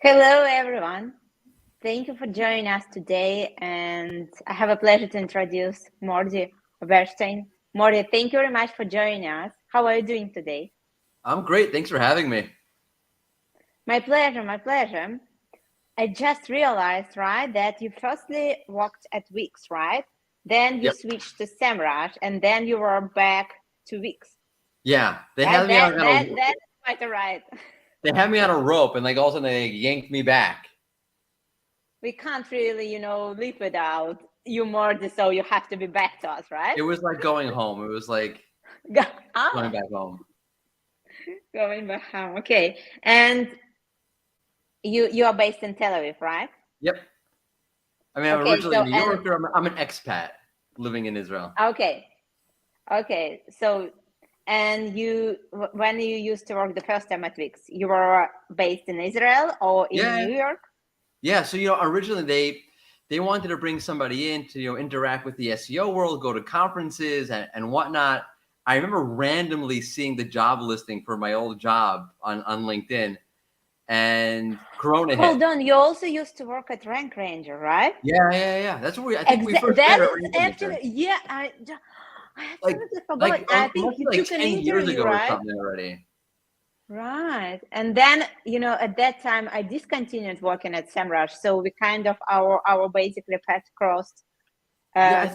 Hello, everyone. Thank you for joining us today. And I have a pleasure to introduce Mordy Oberstein. Mordy, thank you very much for joining us. How are you doing today? I'm great. Thanks for having me. My pleasure, my pleasure. I just realized, right, that you firstly worked at Wix, right? Then you Yep. switched to SEMrush, and then you were back to Wix. Yeah, they Right? had me on That's quite all right. they had me on a rope, and like all of a sudden they yanked me back. We can't really, live without you, Mordy, so you have to be back to us, right? It was like going home. It was like going back home. Going back home. Okay. And you are based in Tel Aviv, right? Yep. I mean, I'm Okay, originally so a New Yorker. I'm an expat living in Israel. Okay. So, and when you used to work the first time at Wix, you were based in Israel or in Yeah. New York? Yeah. So originally they wanted to bring somebody in to interact with the SEO world, go to conferences and whatnot. I remember randomly seeing the job listing for my old job on LinkedIn, and Corona hit. Hold on, you also used to work at Rank Ranger, right? Yeah. That's where I think we first met. That is actually, yeah. I absolutely forgot. I think you took an 10 years interview, ago right? or something already. Right. And then, at that time I discontinued working at SEMrush. So we kind of our basically paths crossed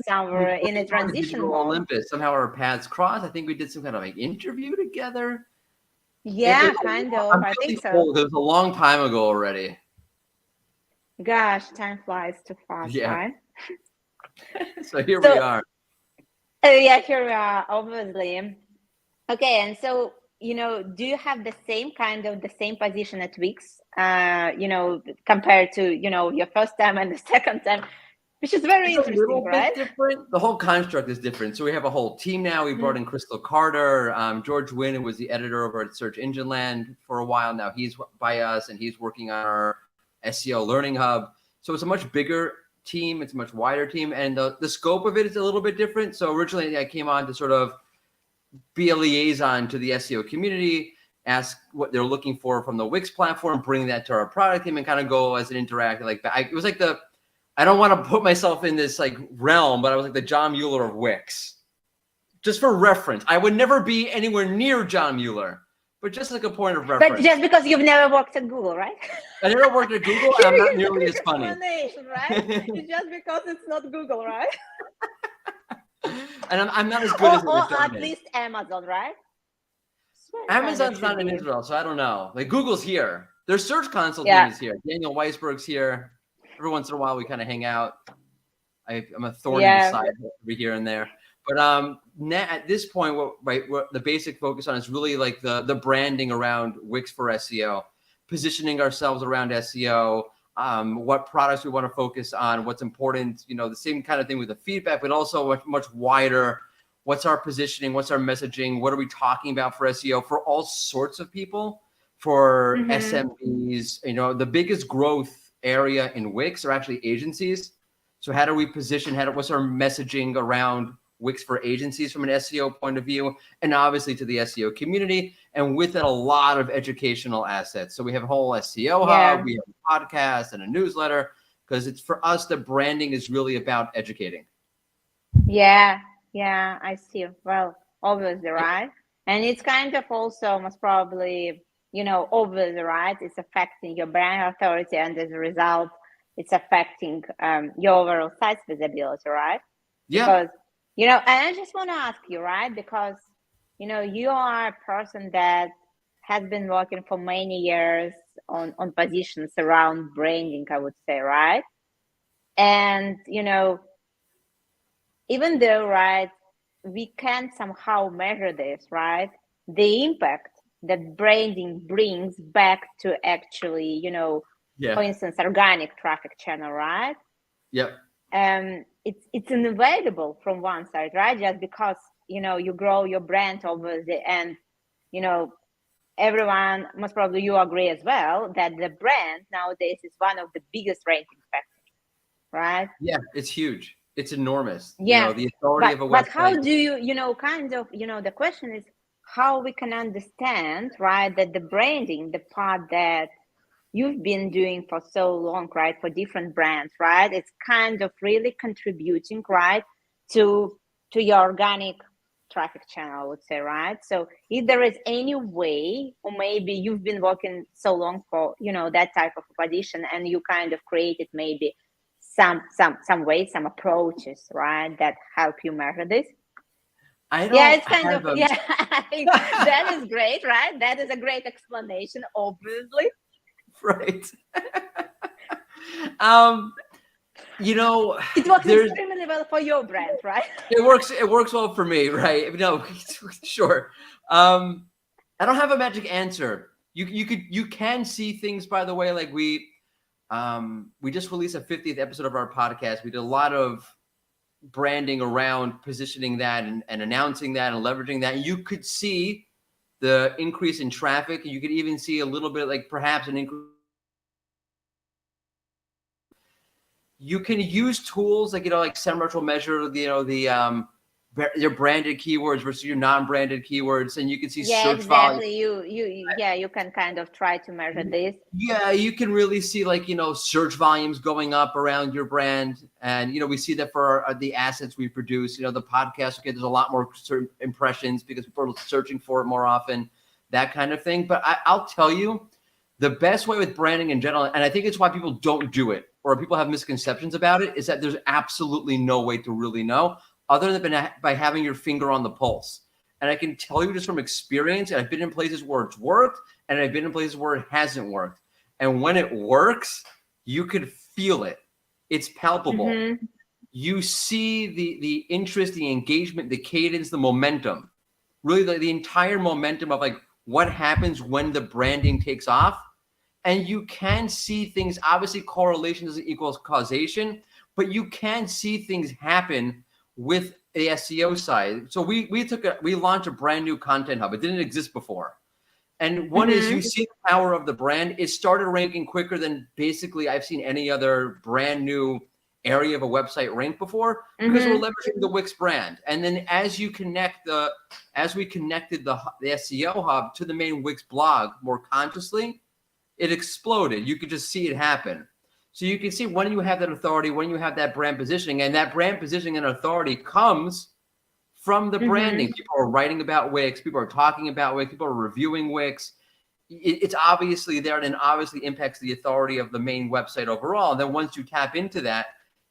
somewhere in a transition mode. Olympus. Somehow our paths crossed. I think we did some kind of like interview together. Yeah, kind of. I think so. It was a long time ago already. Gosh, time flies too fast, right? So here we are. Yeah, here we are, obviously. Okay, and so, do you have the same position at Wix, compared to, your first time and the second time, which is very interesting, right? Different. The whole construct is different. So we have a whole team now. We brought in Crystal Carter, George Wynn, who was the editor over at Search Engine Land for a while now. He's by us, and he's working on our SEO Learning Hub. So it's a much bigger team. It's a much wider team, and the scope of it is a little bit different. So originally I came on to sort of be a liaison to the SEO community, ask what they're looking for from the Wix platform, bring that to our product team, and kind of go as an interactive. It was like I don't want to put myself in this like realm, but I was like the John Mueller of Wix. Just for reference, I would never be anywhere near John Mueller, but just like a point of reference. But just because you've never worked at Google, right? I never worked at Google, and I'm not nearly as funny. Right? It's just because it's not Google, right? And I'm not as good as or at least Amazon, right? Amazon's not in Israel, so I don't know. Like Google's here. Their Search Console team is here. Daniel Weisberg's here. Every once in a while, we kind of hang out. I'm a thorn in the side every here and there. But at this point, what the basic focus on is really like the branding around Wix for SEO, positioning ourselves around SEO, what products we want to focus on, what's important, the same kind of thing with the feedback, but also much wider. What's our positioning? What's our messaging? What are we talking about for SEO for all sorts of people, for SMBs? The biggest growth area in Wix are actually agencies. So how do we position? What's our messaging around Wix for agencies from an SEO point of view, and obviously to the SEO community, and with it a lot of educational assets. So we have a whole SEO hub, we have a podcast and a newsletter, because it's for us the branding is really about educating. Yeah, I see. Well, obviously, right? And it's kind of also most probably, obviously, right? It's affecting your brand authority, and as a result, it's affecting your overall site's visibility, right? Yeah. Because, and I just want to ask you, right? Because, you are a person that has been working for many years on positions around branding, I would say, right? And, even though, right, we can somehow measure this, right? The impact that branding brings back to actually, for instance, organic traffic channel, right? Yep. It's inevitable from one side, right? Just because, you grow your brand obviously, and, everyone, most probably you agree as well, that the brand nowadays is one of the biggest ranking factors, right? Yeah, it's huge. It's enormous. Yeah. The authority of a website. But how do you, the question is how we can understand, right, that the branding, the part that you've been doing for so long, right? For different brands, right? It's kind of really contributing, right, to your organic traffic channel, I would say, right? So if there is any way, or maybe you've been working so long for, that type of position, and you kind of created maybe some ways, some approaches, right, that help you measure this. It's kind of I think that is great, right? That is a great explanation, obviously. Right. It works extremely well for your brand, right? It works well for me, right? No, sure. I don't have a magic answer. You can see things, by the way, like we just released a 50th episode of our podcast. We did a lot of branding around positioning that and announcing that and leveraging that. You could see the increase in traffic. You could even see a little bit, like perhaps an increase. You can use tools like, like SEMrush measure, your branded keywords versus your non-branded keywords, and you can see search volume. You can kind of try to measure this. Yeah, you can really see search volumes going up around your brand, and we see that for the assets we produce. The podcast, there's a lot more impressions because people are searching for it more often, that kind of thing. But I'll tell you, the best way with branding in general, and I think it's why people don't do it, or people have misconceptions about it, is that there's absolutely no way to really know other than by having your finger on the pulse. And I can tell you just from experience, and I've been in places where it's worked, and I've been in places where it hasn't worked. And when it works, you could feel it. It's palpable. Mm-hmm. You see the interest, the engagement, the cadence, the momentum, really the entire momentum of what happens when the branding takes off. And you can see things, obviously correlation doesn't equal causation, but you can see things happen with the SEO side. So we launched a brand new content hub. It didn't exist before. And one is you see the power of the brand. It started ranking quicker than basically I've seen any other brand new area of a website rank before, because we're leveraging the Wix brand. And then as we connected the SEO hub to the main Wix blog more consciously, it exploded. You could just see it happen. So you can see when you have that authority, when you have that brand positioning, and that brand positioning and authority comes from the branding. People are writing about Wix. People are talking about Wix. People are reviewing Wix. It's obviously there, and it obviously impacts the authority of the main website overall. And then once you tap into that,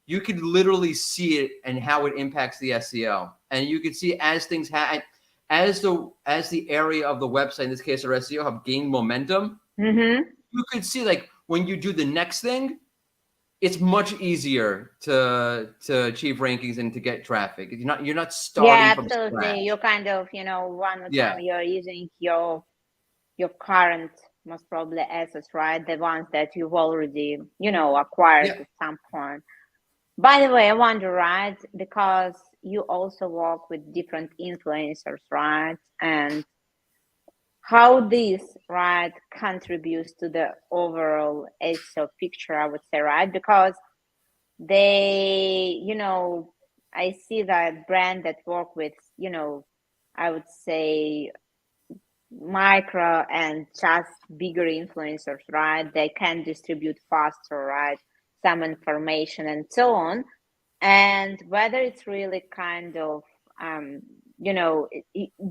you could literally see it and how it impacts the SEO. And you can see as things happen, as the area of the website, in this case our SEO hub, gain momentum, you could see when you do the next thing, it's much easier to achieve rankings and to get traffic. You're not starting from scratch. You kind of one more time you're using your current most probably assets, right? The ones that you've already acquired at some point. By the way, I wonder, right, because you also work with different influencers, right, and how this, right, contributes to the overall SEO picture, I would say, right? Because they, I see that brand that work with, I would say micro and just bigger influencers, right? They can distribute faster, right? Some information and so on. And whether it's really kind of, do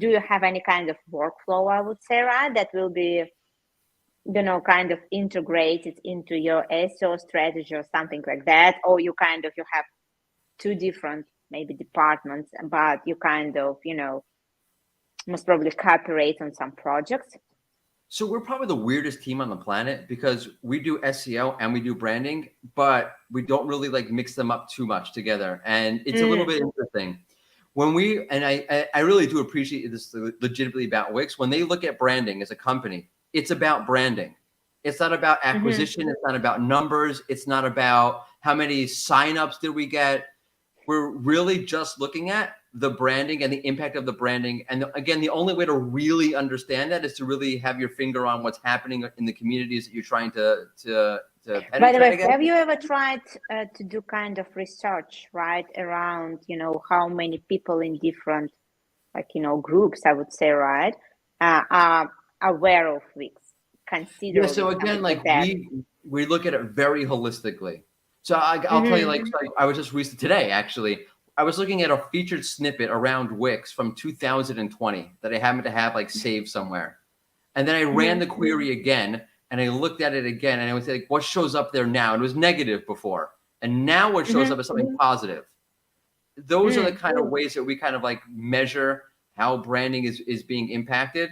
you have any kind of workflow, I would say, right, that will be, kind of integrated into your SEO strategy or something like that? Or you have two different maybe departments, but you kind of, most probably cooperate on some projects? So we're probably the weirdest team on the planet because we do SEO and we do branding, but we don't really mix them up too much together. And it's a little bit interesting. When I really do appreciate this legitimately about Wix. When they look at branding as a company, it's about branding. It's not about acquisition. It's not about numbers. It's not about how many signups did we get. We're really just looking at the branding and the impact of the branding. And again, the only way to really understand that is to really have your finger on what's happening in the communities that you're trying to penetrate. By the way, have you ever tried to do kind of research, right, around, how many people in different, groups, I would say, right, are aware of Wix? consider. Yeah. So again, like we look at it very holistically. So I'll tell you, like, so I was just recently today, actually, I was looking at a featured snippet around Wix from 2020 that I happened to have like saved somewhere. And then I ran the query again and I looked at it again and I was like, what shows up there now? And it was negative before. And now what shows up is something positive. Those are the kind of ways that we kind of like measure how branding is being impacted.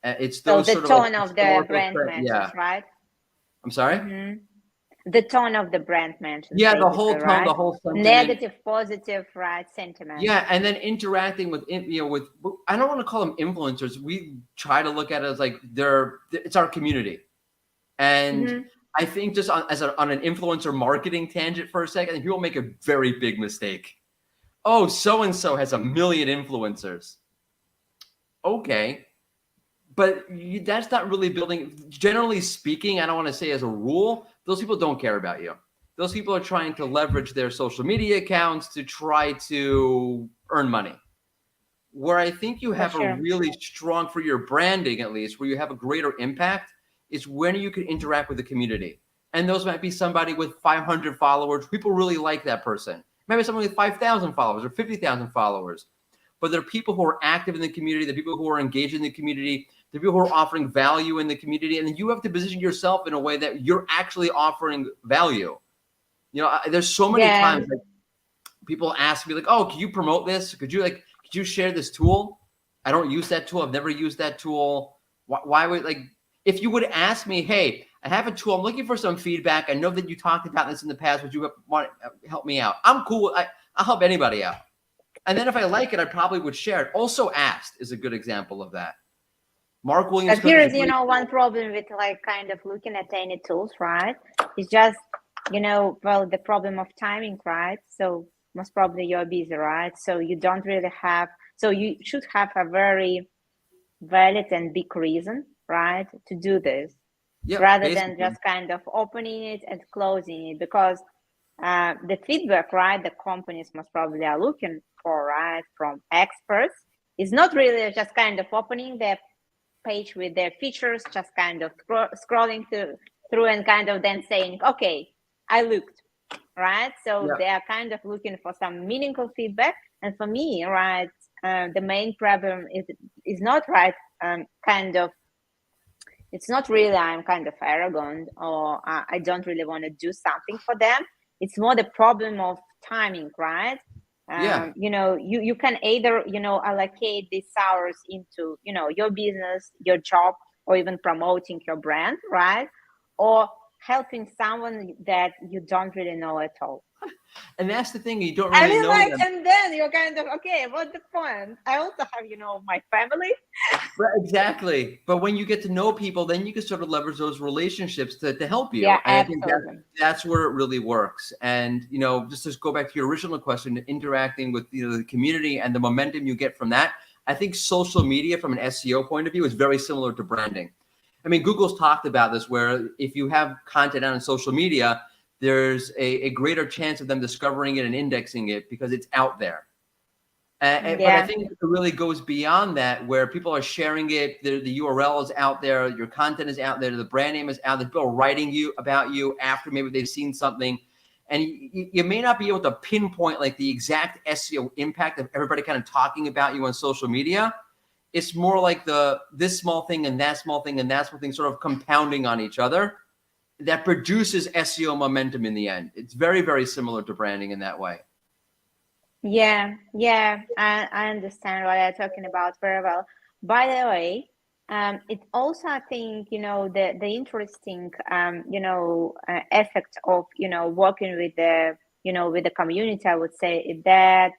It's those so the sort tone of, like, of the brand mentions, right? I'm sorry? The tone of the brand mentions. Yeah, the whole tone, right? the whole sentiment. Negative, positive, right? Sentiment. Yeah, and then interacting with, with, I don't want to call them influencers. We try to look at it as like it's our community. And I think just on an influencer marketing tangent for a second, people make a very big mistake. Oh, so-and-so has 1 million influencers. Okay. But that's not really building. Generally speaking, I don't want to say as a rule, those people don't care about you. Those people are trying to leverage their social media accounts to try to earn money. Where I think you have a really strong, for your branding at least, where you have a greater impact, is when you can interact with the community. And those might be somebody with 500 followers. People really like that person. Maybe someone with 5,000 followers or 50,000 followers. But there are people who are active in the community, the people who are engaged in the community, the people who are offering value in the community, and then you have to position yourself in a way that you're actually offering value. There's so many times like people ask me like, "Oh, can you promote this? Could you share this tool?" I don't use that tool. I've never used that tool. Why would, like, if you would ask me, "Hey, I have a tool. I'm looking for some feedback. I know that you talked about this in the past. Would you want to help me out?" I'm cool. I'll help anybody out. And then if I like it, I probably would share it. Also Asked is a good example of that. Mark Williams. But here is, one problem with like kind of looking at any tools, right? It's just, the problem of timing, right? So most probably you're busy, right? So you don't really so you should have a very valid and big reason, right, to do this, rather than just kind of opening it and closing it, because the feedback, right, the companies most probably are looking for, right, from experts, is not really just kind of opening their page with their features, just kind of scrolling through and kind of then saying, okay, I looked, right? So they are kind of looking for some meaningful feedback. And for me, right, the main problem is not, right, it's not really I'm kind of arrogant or I don't really want to do something for them. It's more the problem of timing, right? You can either, allocate these hours into, your business, your job, or even promoting your brand, right? Or helping someone that you don't really know at all. And that's the thing, you don't really know them. And then you're kind of, okay, what's the point? I also have, my family. Right, exactly. But when you get to know people, then you can sort of leverage those relationships to help you. Yeah, and absolutely. I think that's where it really works. And, just to go back to your original question, interacting with the community and the momentum you get from that, I think social media from an SEO point of view is very similar to branding. I mean, Google's talked about this, where if you have content out on social media, there's a greater chance of them discovering it and indexing it because it's out there. But I think it really goes beyond that, where people are sharing it, the URL is out there, your content is out there, the brand name is out there, people are writing about you after maybe they've seen something. And you may not be able to pinpoint like the exact SEO impact of everybody kind of talking about you on social media. It's more like this small thing and that small thing and that small thing sort of compounding on each other that produces SEO momentum in the end. It's very, very similar to branding in that way. Yeah, I understand what you're talking about very well. By the way, it also, I think, the interesting, effect of, working with with the community, I would say, is that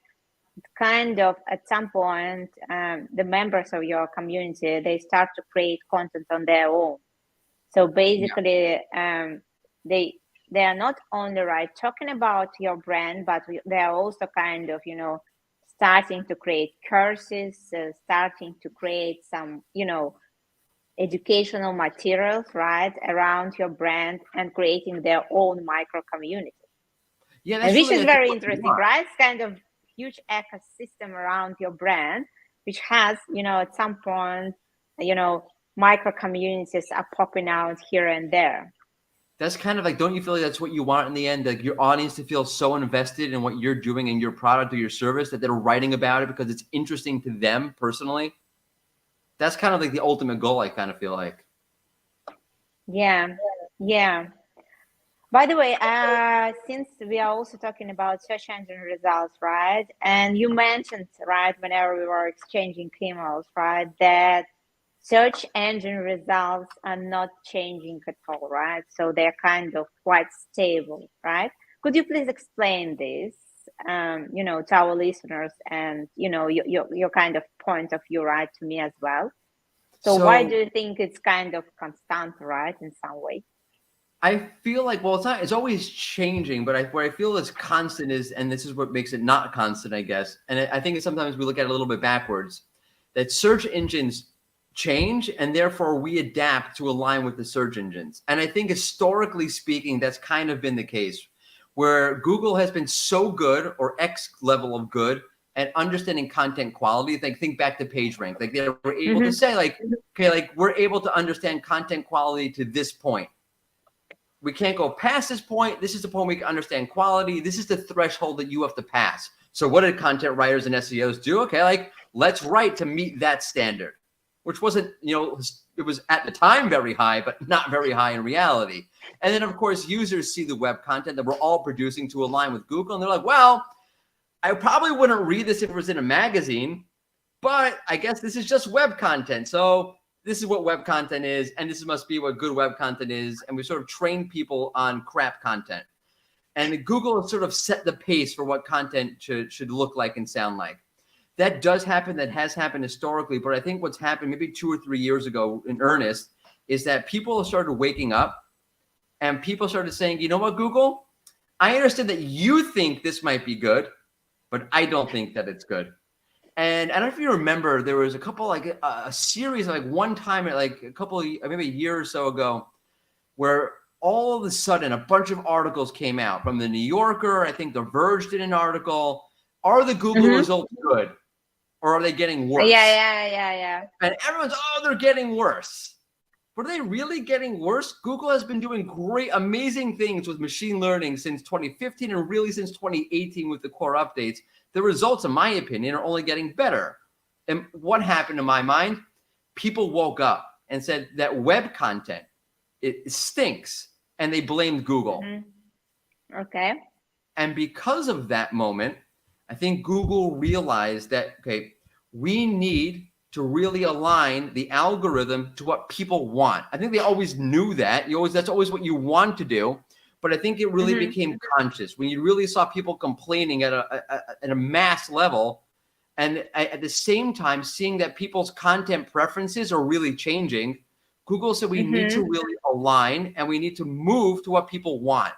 kind of at some point, the members of your community, they start to create content on their own. So basically, they are not only, right, talking about your brand, but they are also kind of, starting to create courses, starting to create some, educational materials, right, around your brand and creating their own micro community. Yeah, that's which is very interesting, right? It's kind of huge ecosystem around your brand, which has, at some point, micro communities are popping out here and there. That's kind of like, don't you feel like that's what you want in the end? Like your audience to feel so invested in what you're doing in your product or your service that they're writing about it because it's interesting to them personally? That's kind of like the ultimate goal, I kind of feel like. Yeah. By the way, since we are also talking about search engine results, right? And you mentioned, right, whenever we were exchanging emails, right, that search engine results are not changing at all, right? So they're kind of quite stable, right? Could you please explain this, to our listeners and, your kind of point of view, right, to me as well? So why do you think it's kind of constant, right, in some way? I feel like, well, it's always changing, but where I feel it's constant is, and this is what makes it not constant, I guess. And I think sometimes we look at it a little bit backwards, that search engines change and therefore we adapt to align with the search engines. And I think historically speaking, that's kind of been the case where Google has been so good or X level of good at understanding content quality. Like think back to PageRank, like they were able to say like, okay, like we're able to understand content quality to this point. We can't go past this point. This is the point we can understand quality. This is the threshold that you have to pass. So what did content writers and SEOs do? Okay, like let's write to meet that standard, which wasn't, it was at the time very high, but not very high in reality. And then of course, users see the web content that we're all producing to align with Google. And they're like, well, I probably wouldn't read this if it was in a magazine, but I guess this is just web content. So this is what web content is, and this must be what good web content is. And we sort of train people on crap content. And Google has sort of set the pace for what content should look like and sound like. That does happen. That has happened historically. But I think what's happened maybe 2 or 3 years ago in earnest is that people started waking up and people started saying, you know what, Google, I understand that you think this might be good, but I don't think that it's good. And I don't know if you remember, there was a couple, like a series, like one time, like a couple, maybe a year or so ago, where all of a sudden a bunch of articles came out from the New Yorker. I think The Verge did an article. Are the Google results good, or are they getting worse? Yeah. And everyone's, they're getting worse. But are they really getting worse? Google has been doing great, amazing things with machine learning since 2015 and really since 2018 with the core updates. The results, in my opinion, are only getting better. And what happened in my mind? People woke up and said that web content, it stinks, and they blamed Google. Okay. And because of that moment, I think Google realized that, okay, we need to really align the algorithm to what people want. I think they always knew that. That's always what you want to do. But I think it really became conscious when you really saw people complaining at a mass level. And at the same time, seeing that people's content preferences are really changing, Google said we need to really align and we need to move to what people want.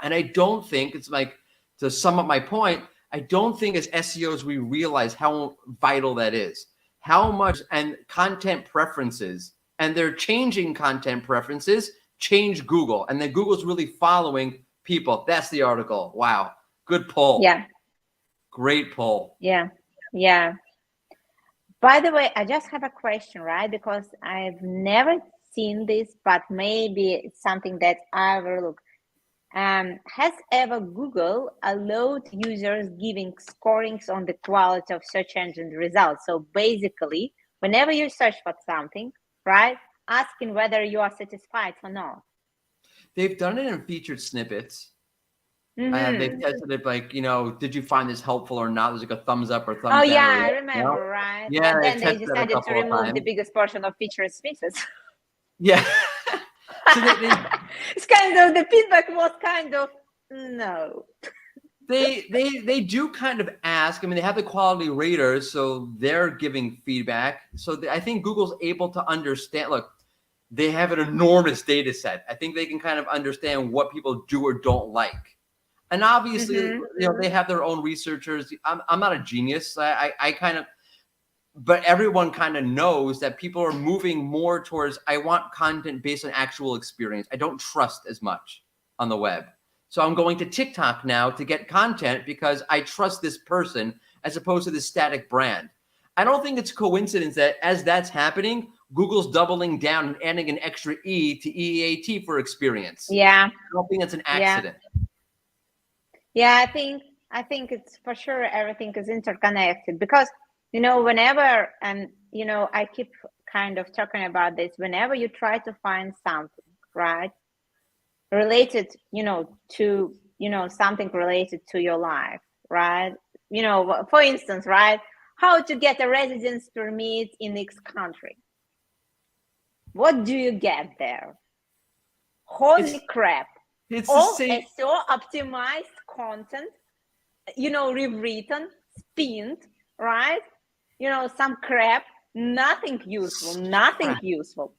And I don't think, it's like, to sum up my point, I don't think as SEOs we realize how vital that is. How much, and content preferences, and they're changing content preferences, change Google. And then Google's really following people. That's the article. Wow. Good poll. Yeah. Great poll. Yeah. By the way, I just have a question, right? Because I've never seen this, but maybe it's something that I overlooked. Has ever Google allowed users giving scorings on the quality of search engine results? So basically, whenever you search for something, right, asking whether you are satisfied or not. They've done it in featured snippets. They've tested it like, did you find this helpful or not? There's like a thumbs up or thumbs down. Oh, yeah, I remember, right? Yeah, and then they decided to remove the biggest portion of featured snippets. Yeah. So it's kind of, the feedback was kind of, no. They do kind of ask. I mean, they have the quality raters, so they're giving feedback. So I think Google's able to understand. Look, they have an enormous data set. I think they can kind of understand what people do or don't like. And obviously, they have their own researchers. I'm not a genius. I kind of, but everyone kind of knows that people are moving more towards, I want content based on actual experience. I don't trust as much on the web. So I'm going to TikTok now to get content because I trust this person as opposed to this static brand. I don't think it's coincidence that as that's happening, Google's doubling down and adding an extra E to EAT for experience. Yeah. I don't think it's an accident. Yeah, I think it's for sure everything is interconnected because, you know, whenever, and, you know, I keep kind of talking about this, whenever you try to find something, right, related, you know, to, you know, something related to your life, right? You know, for instance, right, how to get a residence permit in X country. What do you get there? Holy crap. It's all the same. SEO optimized content, you know, rewritten, spinned, right? You know, some crap, nothing useful, nothing crap. useful.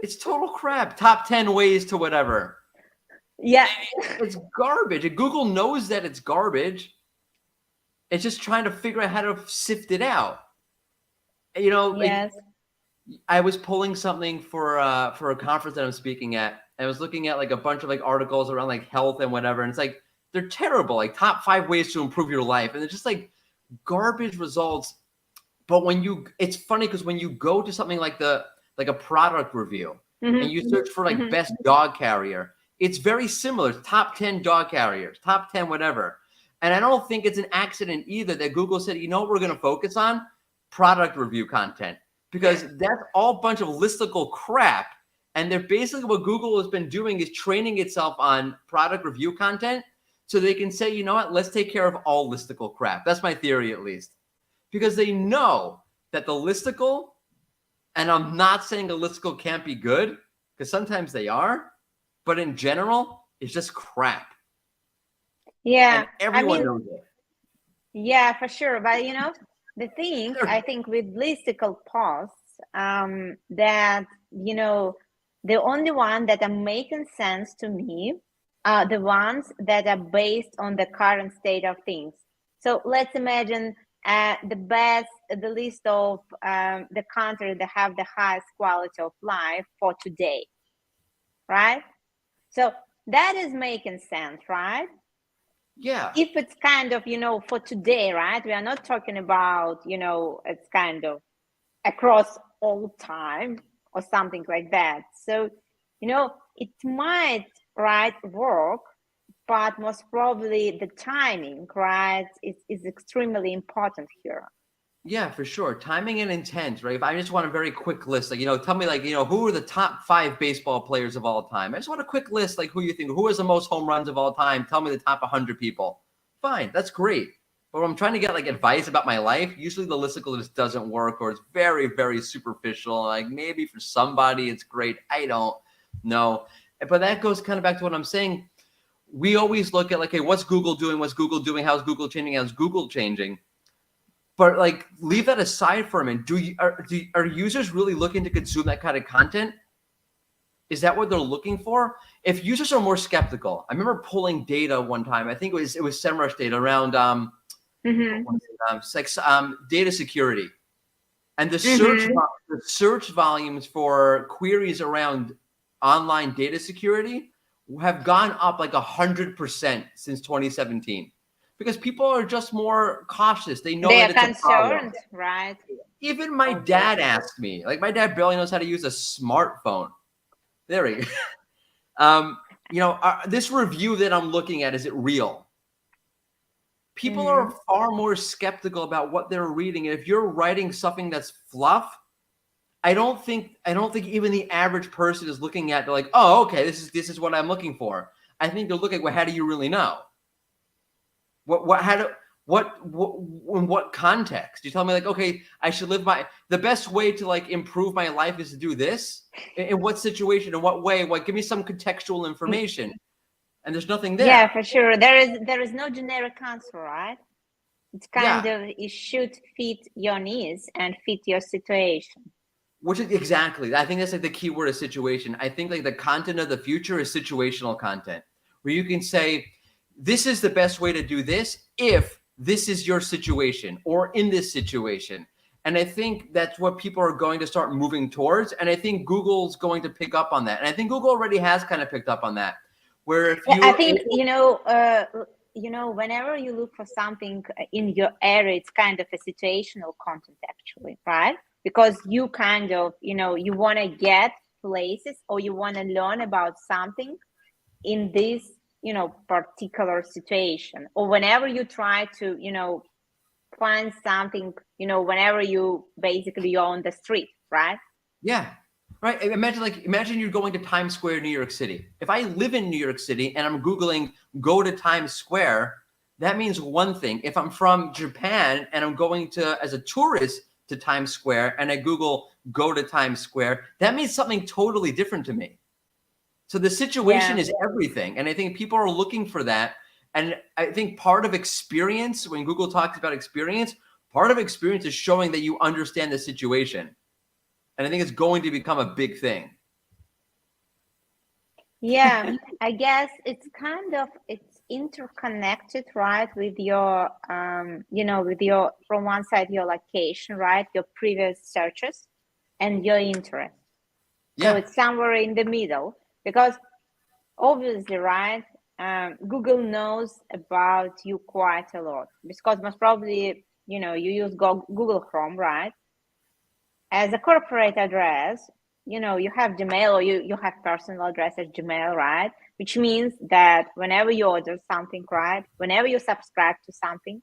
It's total crap. Top 10 ways to whatever. Yeah. It's garbage. And Google knows that it's garbage. It's just trying to figure out how to sift it out. You know, yes. I was pulling something for a conference that I'm speaking at. I was looking at like a bunch of like articles around like health and whatever. And it's like, they're terrible. Like top 5 ways to improve your life. And it's just like garbage results. But when you, it's funny because when you go to something like a product review and you search for like best dog carrier, it's very similar. Top 10 dog carriers, top 10, whatever. And I don't think it's an accident either that Google said, you know what we're going to focus on? Product review content. Because that's all a bunch of listicle crap. And they're basically what Google has been doing is training itself on product review content so they can say, you know what, let's take care of all listicle crap. That's my theory, at least. Because they know that the listicle, and I'm not saying a listicle can't be good, because sometimes they are, but in general, it's just crap. Yeah. And everyone knows it. Yeah, for sure. But, you know, the thing, I think with listicle posts, that, you know, the only one that are making sense to me are the ones that are based on the current state of things. So let's imagine the list of the countries that have the highest quality of life for today, right? So that is making sense, right? Yeah. If it's kind of, you know, for today, right? We are not talking about, you know, it's kind of across all time or something like that. So, you know, it might, right, work, but most probably the timing, right, is extremely important here. Yeah, for sure. Timing and intent, right? If I just want a very quick list, like, you know, tell me like, you know, who are the top 5 baseball players of all time? I just want a quick list, like who you think, who has the most home runs of all time? Tell me the top 100 people. Fine, that's great. But when I'm trying to get like advice about my life, usually the listicle just doesn't work or it's very, very superficial. Like maybe for somebody it's great. I don't know. But that goes kind of back to what I'm saying. We always look at like, hey, what's Google doing? What's Google doing? How's Google changing? How's Google changing? But like, leave that aside for a minute. Are users really looking to consume that kind of content? Is that what they're looking for? If users are more skeptical, I remember pulling data one time. I think it was SEMrush data around data security, and the search volumes for queries around online data security have gone up like 100% since 2017. Because people are just more cautious. They know that it's concerned, right? Even my dad asked me, like my dad barely knows how to use a smartphone. There we go. You know, this review that I'm looking at, is it real? People are far more skeptical about what they're reading. And if you're writing something that's fluff, I don't think even the average person is looking at, they're like, oh, okay, this is what I'm looking for. I think they're looking at, well, how do you really know? In what context? You tell me like, okay, I should live the best way to like improve my life is to do this. In what situation? In what way? What? Give me some contextual information. And there's nothing there. Yeah, for sure. There is no generic answer, right? It's kind of, it should fit your needs and fit your situation. Which is exactly, I think that's like the key word is situation. I think like the content of the future is situational content, where you can say, this is the best way to do this if this is your situation or in this situation. And I think that's what people are going to start moving towards. And I think Google's going to pick up on that. And I think Google already has kind of picked up on that. Where if you, I think, you know, whenever you look for something in your area, it's kind of a situational content actually, right? because you kind of, you want to get places, or you want to learn about something in this, particular situation, or whenever you try to, find something, whenever you're on the street, right? Yeah. Right. Imagine you're going to Times Square, New York City. If I live in New York City and I'm Googling go to Times Square, that means one thing. If I'm from Japan and I'm going to as a tourist to Times Square and I Google go to Times Square, that means something totally different to me. So the situation is everything. And I think people are looking for that. And I think part of experience, when Google talks about experience, part of experience is showing that you understand the situation. And I think it's going to become a big thing. Yeah, I guess it's interconnected, right, with your, with your, from one side, your location, right, your previous searches and your interest. Yeah. So it's somewhere in the middle, because obviously, right, Google knows about you quite a lot, because most probably, you use Google Chrome, right? As a corporate address, you have Gmail, or you have personal address as Gmail, right? Which means that whenever you order something, right, whenever you subscribe to something,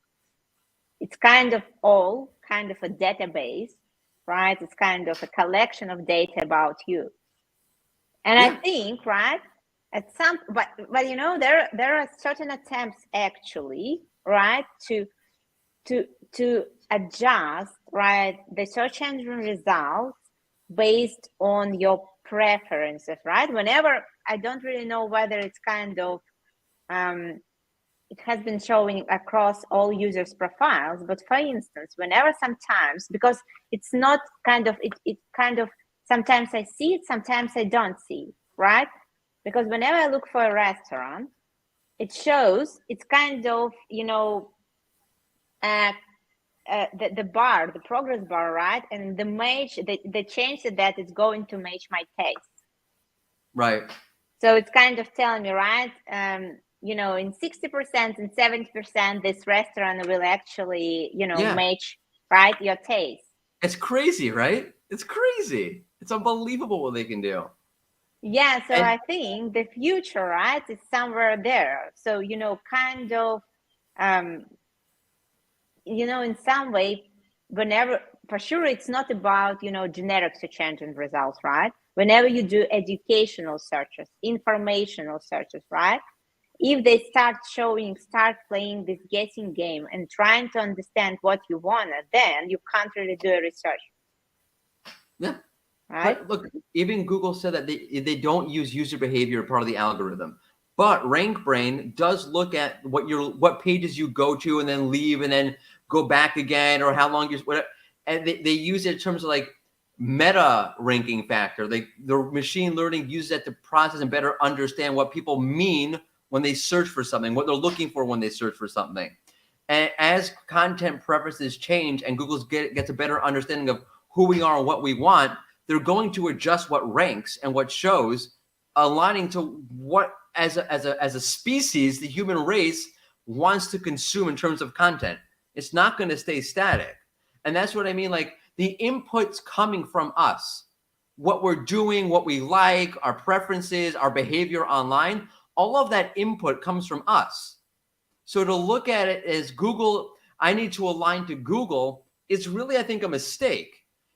it's kind of all kind of a database, right? It's kind of a collection of data about you. And I think, right, at some, but there are certain attempts actually, right, to adjust, right, the search engine results based on your preferences, right? Whenever, I don't really know whether it's kind of, it has been showing across all users' profiles, but for instance, whenever sometimes, because it's not kind of, it kind of, sometimes I see it, sometimes I don't see it, right? Because whenever I look for a restaurant, it shows, it's kind of, the bar, the progress bar, right? And the match, the change that it's going to match my taste. Right. So it's kind of telling me, right? In 60% and 70%, this restaurant will actually, match, right, your taste. It's crazy, right? It's crazy. It's unbelievable what they can do. Yeah, so I think the future, right, is somewhere there. So, kind of, in some way, whenever, for sure, it's not about, generic search engine results, right? Whenever you do educational searches, informational searches, right? If they start playing this guessing game and trying to understand what you want, then you can't really do a research. Yeah. Right? But look, even Google said that they don't use user behavior part of the algorithm. But RankBrain does look at what pages you go to and then leave and then go back again, or how long whatever. And they use it in terms of like meta ranking factor. The machine learning uses that to process and better understand what people mean when they search for something, what they're looking for when they search for something. And as content preferences change and Google gets a better understanding of who we are and what we want, they're going to adjust what ranks and what shows, aligning to what as a species the human race wants to consume in terms of content. It's not going to stay static. And that's what I mean. Like the inputs coming from us, what we're doing, what we like, our preferences, our behavior online, all of that input comes from us. So to look at it as Google, I need to align to Google, is really, I think, a mistake.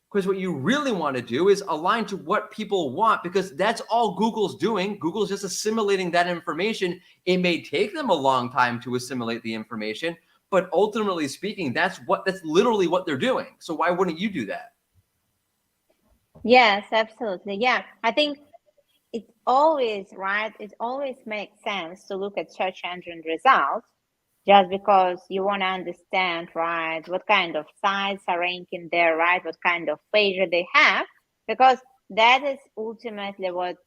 Because what you really want to do is align to what people want, because that's all Google's doing. Google's just assimilating that information. It may take them a long time to assimilate the information, but ultimately speaking, that's literally what they're doing. So why wouldn't you do that? Yes, absolutely. Yeah, I think it's always right. It always makes sense to look at search engine results, just because you want to understand, right, what kind of sites are ranking there, right, what kind of page they have, because that is ultimately what,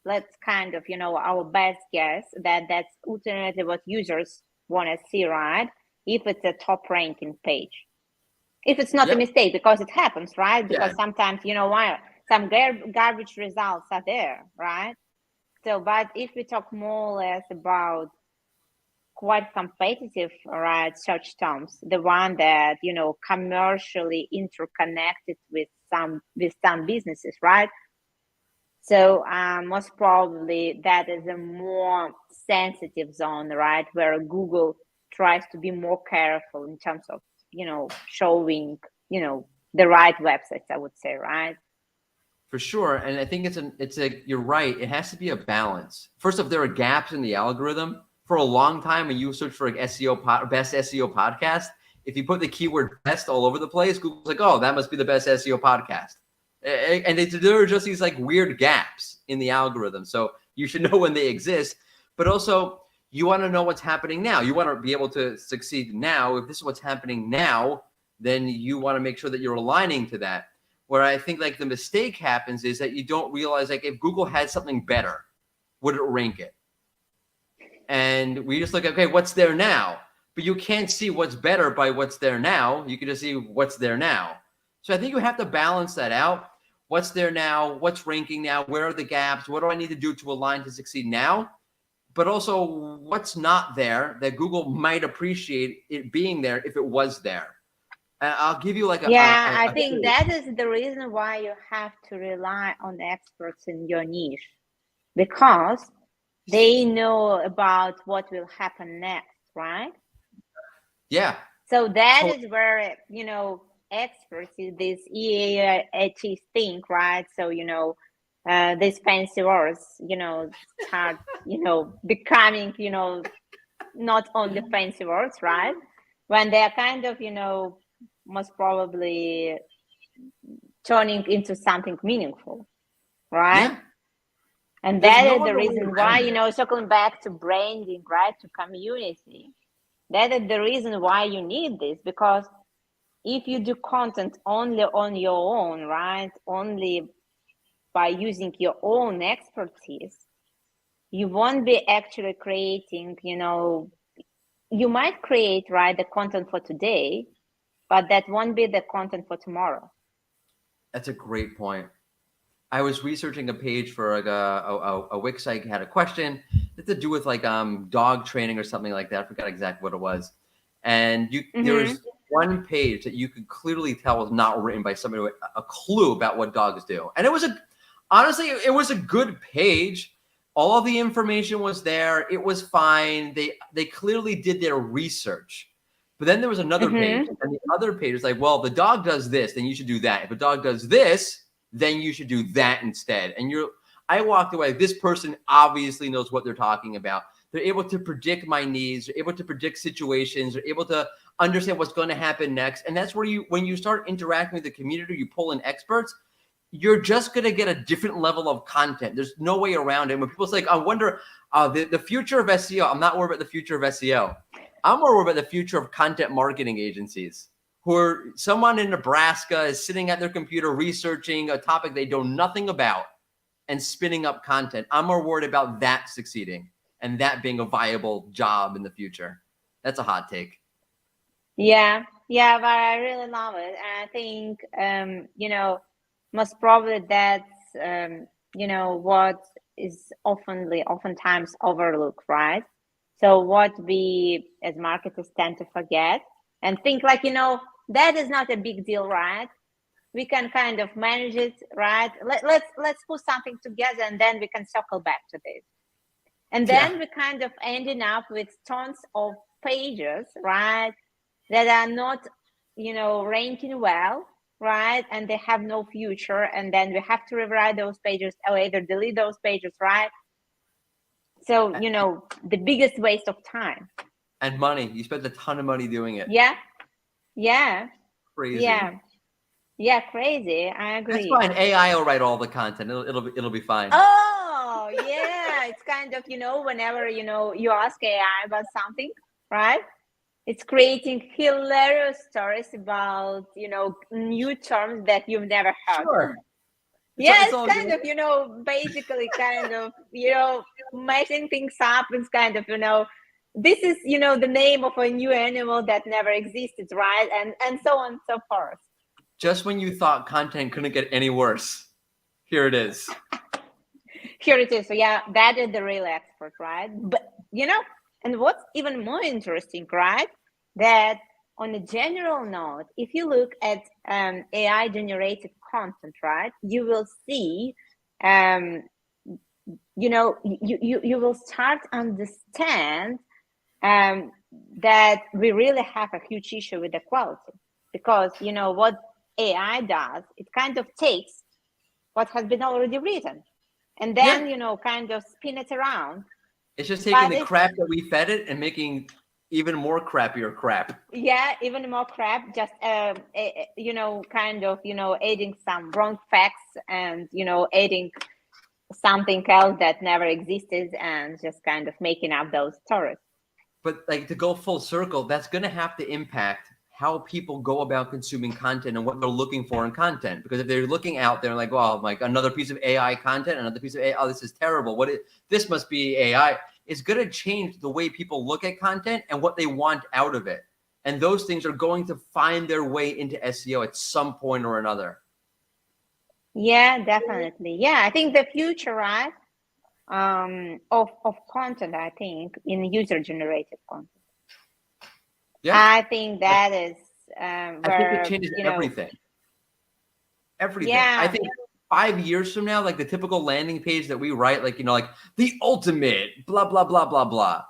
let's kind of, our best guess that's ultimately what users want to see, right, if it's a top ranking page. If it's not a mistake, because it happens, right? Because sometimes, why some garbage results are there, right? So, but if we talk more or less about quite competitive, right? Search terms, the one that, you know, commercially interconnected with some businesses, right? So most probably that is a more sensitive zone, right? Where Google tries to be more careful in terms of, you know, showing, you know, the right websites, I would say, right? For sure. And I think you're right. It has to be a balance. First, if there are gaps in the algorithm, for a long time, when you search for like best SEO podcast, if you put the keyword best all over the place, Google's like, oh, that must be the best SEO podcast. And there are just these like weird gaps in the algorithm. So you should know when they exist, but also you want to know what's happening now. You want to be able to succeed now. If this is what's happening now, then you want to make sure that you're aligning to that. Where I think like the mistake happens is that you don't realize, like, if Google had something better, would it rank it? And we just look at, okay, what's there now? But you can't see what's better by what's there now. You can just see what's there now. So I think you have to balance that out. What's there now? What's ranking now? Where are the gaps? What do I need to do to align to succeed now? But also what's not there that Google might appreciate it being there if it was there. I'll give you like I think that is the reason why you have to rely on experts in your niche, because they know about what will happen next, right? Yeah. So that is where, you know, experts is this EAT thing, right? So, you know, these fancy words, you know, start, you know, becoming, you know, not only fancy words, right? When they are kind of, you know, most probably turning into something meaningful, right? Yeah. And that is the reason why, you know, circling back to branding, right, to community, that is the reason why you need this, because if you do content only on your own, right, only by using your own expertise, you won't be actually creating, you know, you might create, right, the content for today, but that won't be the content for tomorrow. That's a great point. I was researching a page for like a Wix site had a question that had to do with like dog training or something like that. I forgot exactly what it was. And there was one page that you could clearly tell was not written by somebody with a clue about what dogs do. And it was honestly, it was a good page. All of the information was there. It was fine. They clearly did their research. But then there was another page, and the other page was like, well, the dog does this, then you should do that. If a dog does this, then you should do that instead. And I walked away. This person obviously knows what they're talking about. They're able to predict my needs. They're able to predict situations. They're able to understand what's going to happen next. And that's where when you start interacting with the community, you pull in experts, you're just going to get a different level of content. There's no way around it. When people say, I wonder, the future of SEO, I'm not worried about the future of SEO. I'm more worried about the future of content marketing agencies, who someone in Nebraska is sitting at their computer researching a topic they know nothing about and spinning up content. I'm more worried about that succeeding and that being a viable job in the future. That's a hot take. Yeah, but I really love it. And I think, you know, most probably that's, you know, what is oftentimes overlooked, right? So what we as marketers tend to forget and think like, you know, that is not a big deal, right? We can kind of manage it, right? Let's put something together and then we can circle back to this. And then we kind of ending up with tons of pages, right, that are not, you know, ranking well, right? And they have no future. And then we have to rewrite those pages or either delete those pages, right? So, you know, the biggest waste of time. And money. You spent a ton of money doing it. Yeah. Crazy. Yeah, crazy. I agree. That's fine. AI will write all the content. It'll be fine. Oh, yeah. It's kind of, you know, whenever, you know, you ask AI about something, right? It's creating hilarious stories about, you know, new terms that you've never heard. Sure. It's kind of, you know, basically kind of, you know, messing things up. It's kind of, you know, this is, you know, the name of a new animal that never existed, right? And so on and so forth. Just when you thought content couldn't get any worse, here it is. Here it is. So yeah, that is the real expert, right? But, you know, And what's even more interesting, right? That on a general note, if you look at AI generated content, right, you will see, you will start understand that we really have a huge issue with the quality, because what AI does, it kind of takes what has been already written and then kind of spin it around. It's just taking the crap that we fed it and making even more crappier crap. Yeah, even more crap, just kind of adding some wrong facts and adding something else that never existed and just kind of making up those stories. But like, to go full circle, that's going to have to impact how people go about consuming content and what they're looking for in content. Because if they're looking out there like, well, like another piece of AI content, another piece of AI, oh, this is terrible. This must be AI. It's going to change the way people look at content and what they want out of it. And those things are going to find their way into SEO at some point or another. Yeah, definitely. Yeah, I think the future, right, of content, I think, in user-generated content. Yeah, I think that is where, I think it changes everything. Everything. Yeah. I think 5 years from now, like the typical landing page that we write, like, like the ultimate blah, blah, blah, blah, blah.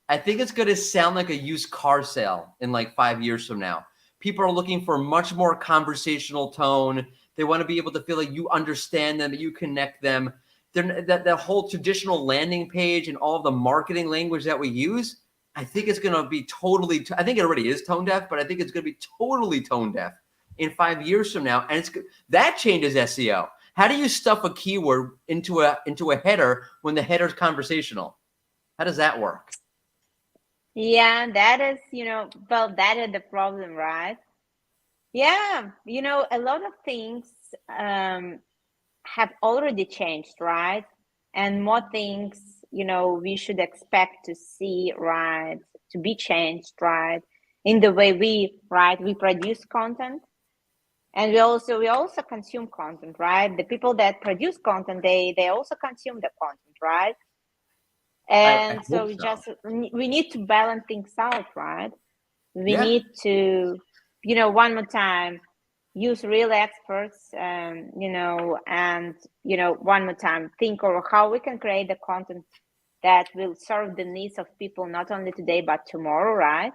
I think it's going to sound like a used car sale in like 5 years from now. People are looking for much more conversational tone. They want to be able to feel like you understand them, that you connect them. That whole traditional landing page and all of the marketing language that we use, I think it's going to be totally, I think it already is tone deaf, but I think it's going to be totally tone deaf in 5 years from now. And that changes SEO. How do you stuff a keyword into a header when the header is conversational? How does that work? Yeah, that is, well, that is the problem, right? Yeah, a lot of things have already changed, right? And more things, we should expect to see, right, to be changed, right, in the way we produce content. And we also consume content, right? The people that produce content, they also consume the content, right? And so we need to balance things out, right? We need to, one more time, use real experts, and one more time, think over how we can create the content that will serve the needs of people, not only today, but tomorrow, right?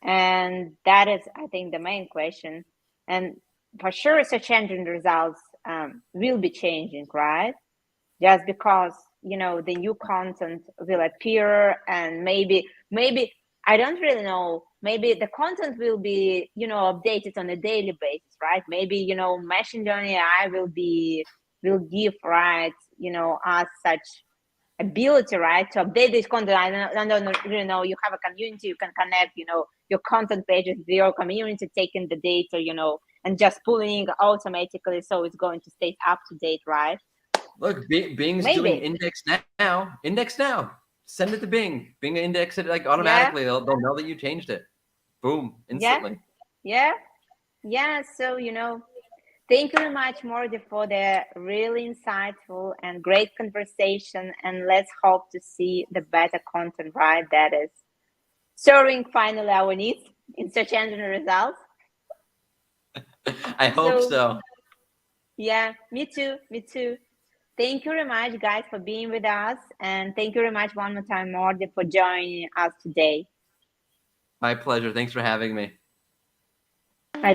And that is, I think, the main question. And for sure, search engine results will be changing, right? Just because, the new content will appear, and maybe, I don't really know, maybe the content will be, updated on a daily basis, right? Maybe, machine learning AI will give, right, us such ability, right, to update this content. I don't really know, you have a community, you can connect, your content pages with your community, taking the data, and just pulling automatically, so it's going to stay up to date, right? Look, Bing's doing index now. Index now. Send it to Bing. Bing index it like automatically. Yeah. They'll know that you changed it. Boom, instantly. Yeah. So, thank you very much, Mordy, for the really insightful and great conversation. And let's hope to see the better content, right, that is serving finally our needs in search engine results. I hope so. Yeah, me too. Thank you very much, guys, for being with us. And thank you very much one more time, Mordy, for joining us today. My pleasure. Thanks for having me. Bye.